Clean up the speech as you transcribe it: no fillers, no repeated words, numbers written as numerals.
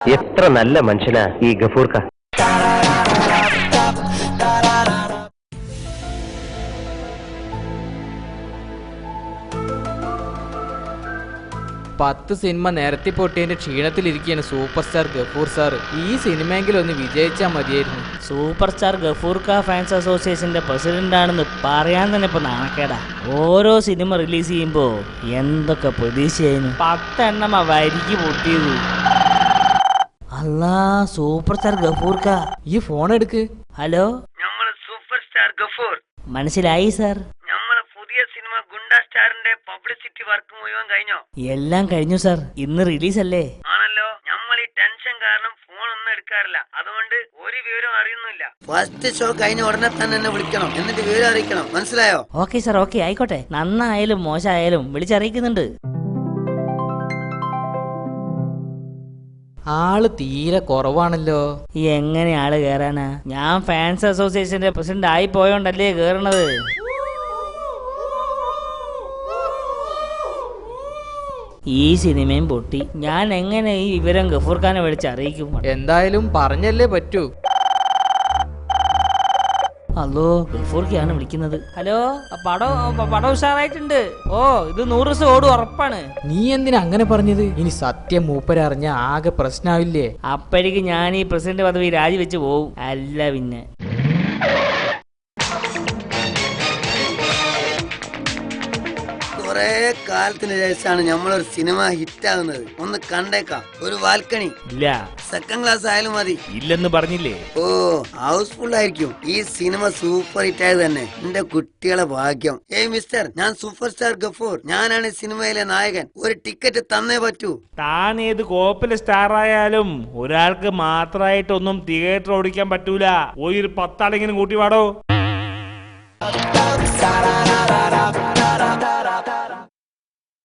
എത്ര നല്ല മനുഷ്യനാ ഈ ഗഫൂർക്ക. 10 സിനിമ നിരത്തി പൊട്ടിയതിന്റെ ക്ഷീണത്തിലിരിക്കുകയാണ് സൂപ്പർ സ്റ്റാർ ഗഫൂർ സാർ. ഈ സിനിമയെങ്കിലും ഒന്ന് വിജയിച്ചാൽ മതിയായിരുന്നു. സൂപ്പർ സ്റ്റാർ ഗഫൂർ ഖാ ഫാൻസ് അസോസിയേഷന്റെ പ്രസിഡന്റ് ആണെന്ന് പറയാൻ തന്നെ ഇപ്പൊ നാണക്കേടാ. ഓരോ സിനിമ റിലീസ് ചെയ്യുമ്പോ എന്തൊക്കെ പ്രതീക്ഷയായിരുന്നു. 10 എണ്ണം വരിക്ക് പൊട്ടിയത്. അല്ലാ, സൂപ്പർ സ്റ്റാർ ഗഫൂർ ഖാ. ഈ ഫോൺ എടുക്ക്. ഹലോ, നമ്മള് സൂപ്പർ സ്റ്റാർ ഗഫൂർ. മനസ്സിലായി സാർ. നമ്മളെ പുതിയ സിനിമ ഗുണ്ടാ സ്റ്റാറിന്റെ പബ്ലിസിറ്റി വർക്ക് മുഴുവൻ കഴിഞ്ഞോ? എല്ലാം കഴിഞ്ഞു സാർ. ഇന്ന് റിലീസ് അല്ലേ? ആണല്ലോ. നമ്മൾ ഈ ടെൻഷൻ കാരണം ഫോൺ ഒന്നും എടുക്കാറില്ല. അതുകൊണ്ട് ഒരു വിവരം അറിയുന്നില്ല. ഫസ്റ്റ് ഷോ കഴിഞ്ഞ ഉടനെ തന്നെ എന്നെ വിളിക്കണം, എന്നിട്ട് വിവരം അറിയിക്കണം. മനസ്സിലായോ? ഓക്കെ സാർ, ഓക്കെ, ആയിക്കോട്ടെ. നന്നായാലും മോശമായാലും വിളിച്ചറിയിക്കുന്നുണ്ട്. ആള് തീരെ കുറവാണല്ലോ. എങ്ങനെ ആള് കേറാനാ? ഞാൻ ഫാൻസ് അസോസിയേഷന്റെ പ്രസിഡന്റ് ആയി പോയോണ്ടല്ലേ കേറണത്. ഈ സിനിമയും പൊട്ടി. ഞാൻ എങ്ങനെ ഈ വിവരം ഗഫൂർ ഖാനെ വിളിച്ചറിയിക്കും? എന്തായാലും പറഞ്ഞല്ലേ പറ്റൂ. ഹലോ, ഗഫൂർ ഖാണ് വിളിക്കുന്നത്. ഹലോ, പടം ഉഷാറായിട്ടുണ്ട്. ഓ, ഇത് 100 ദിവസം ഓടും, ഉറപ്പാണ്. നീ എന്തിനാ അങ്ങനെ പറഞ്ഞത്? ഇനി സത്യം മൂപ്പരറിഞ്ഞ ആകെ പ്രശ്നാവില്ലേ? അപ്പോഴേക്ക് ഞാൻ ഈ പ്രസിഡന്റ് പദവി രാജിവെച്ച് പോവും. അല്ല പിന്നെ. കുറെ കാലത്തിന് ശേഷമാണ് നമ്മളൊരു സിനിമ ഹിറ്റ് ആകുന്നത്. ഒന്ന് കണ്ടേക്കാം. ഒരു ബാൽക്കണി ഇല്ല, സെക്കൻഡ് ക്ലാസ് ആയാലും മതി. ഇല്ലെന്ന് പറഞ്ഞില്ലേ? ഓ, ഹൗസ്ഫുൾ ആയിരിക്കും. ഈ സിനിമ സൂപ്പർ ഹിറ്റ് ആയത് തന്നെ എന്റെ കുട്ടികളെ ഭാഗ്യം. ഏയ് മിസ്റ്റർ, ഞാൻ സൂപ്പർ സ്റ്റാർ ഗഫൂർ. ഞാനാണ് സിനിമയിലെ നായകൻ. ഒരു ടിക്കറ്റ് തന്നേ പറ്റൂ. താൻ ഏത് കോപ്പിലെ സ്റ്റാർ ആയാലും ഒരാൾക്ക് മാത്രമായിട്ടൊന്നും തിയേറ്റർ ഓടിക്കാൻ പറ്റൂല. ഒരു 10 ആളെങ്കിലും കൂട്ടി വാടോ.